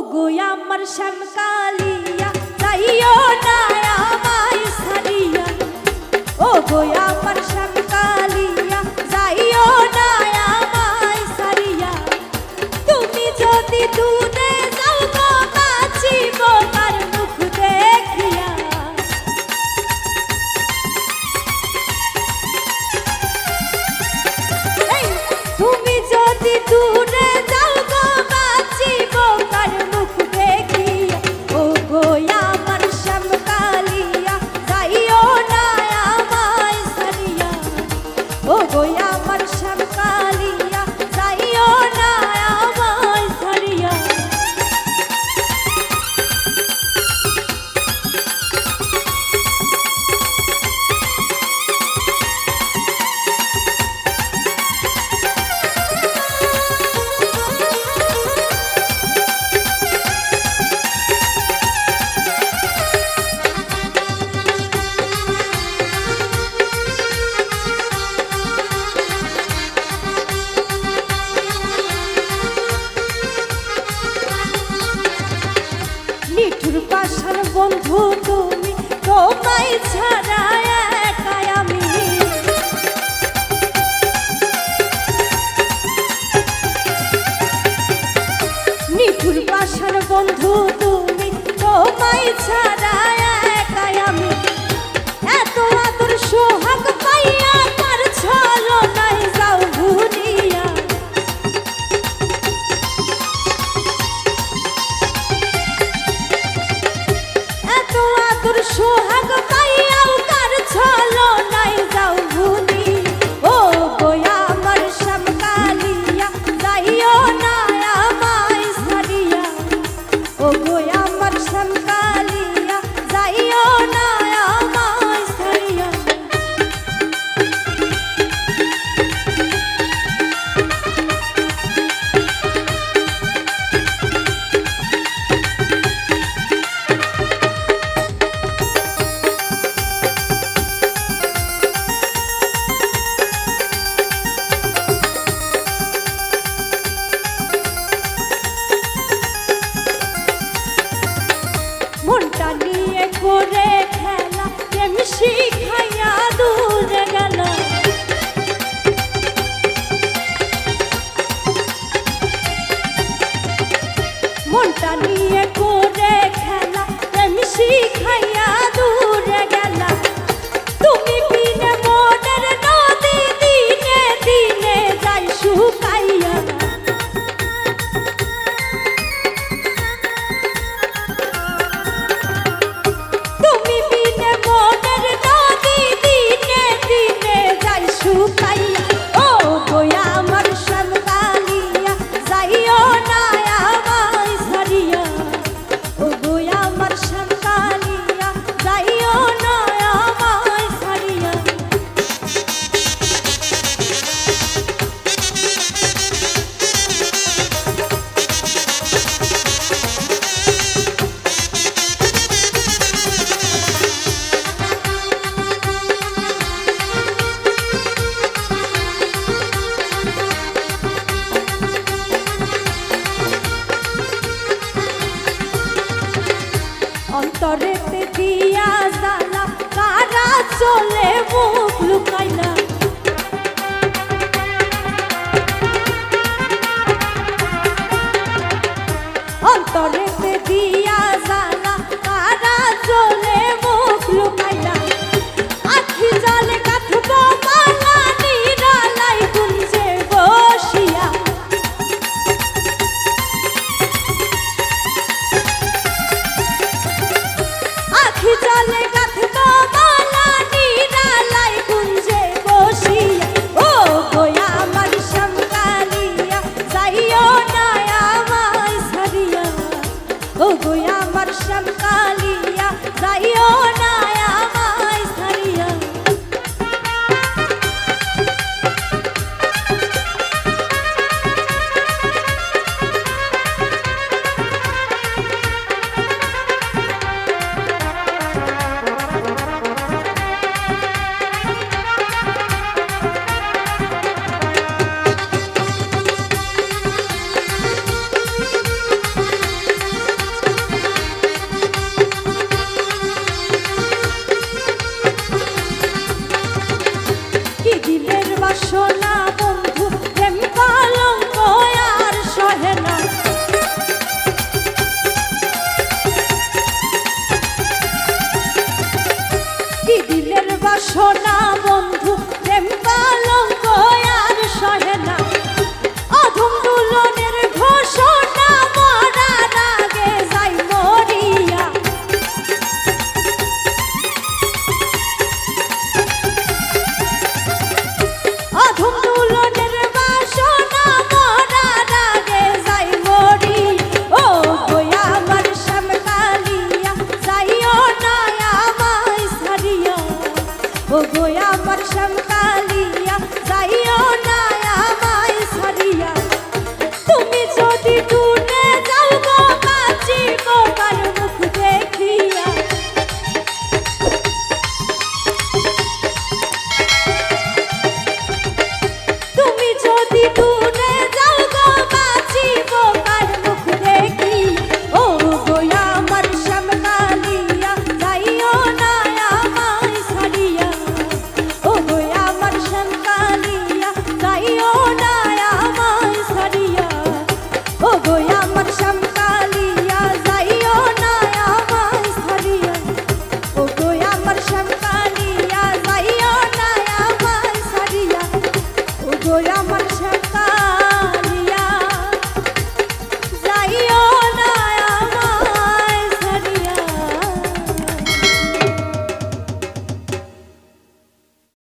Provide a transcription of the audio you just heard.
গো আমার শ্যামকালিয়া যাইও না আমায় ছাড়িয়া, ও গো আমার শ্যামকালিয়া যাইও না আমায় ছাড়িয়া। তুমি যদি দূরে যাও গো বাঁচিব কার মুখ দেখিয়া। তুমি যদি দূরে যাও গো বাঁচিব কার মুখ দেখিয়া। ও গো আমার শ্যামকালিয়া যাইও না আমায় ছাড়িয়া, ও গো আমার শ্যামকালিয়া যাইও না আমায় ছাড়িয়া। নিঠুর পাষাণ বন্ধু তুমি, তোমায় ছাড়া একা আমি। নিঠুর পাষাণ বন্ধু তুমি, তোমায় ছাড়া একা আমি। এত আদর সোহাগ পাইয়া তার ছলনায় যাও ভুলিয়া। এত আদর সোহাগ পাইয়াও তার ছলনায় যাও ভুলি। ও গো আমার শ্যামকালিয়া যাইও না আমায় ছাড়িয়া, ও গো আমার শ্যামকালিয়া যাইও না আমায় ছাড়িয়া। মনটা নিয়ে করে খেলা প্রেম শিখাইয়া দূরে গেল। মনটা নিয়ে করে খেলা প্রেম শিখাইয়া দূরে গেল। তুমি বিনে মনের নদী দিনে দিনে যাই শুকাইয়া। তুমি বিনে মনের নদী দিনে দিনে যাই শুকাইয়া। ও গো আমার শ্যামকালিয়া যাইও না আমায় ছাড়িয়া, ও গো আমার শ্যামকালিয়া যাইও না আমায় ছাড়িয়া। অন্তরেতে দিয়া জ্বালা কারা চলে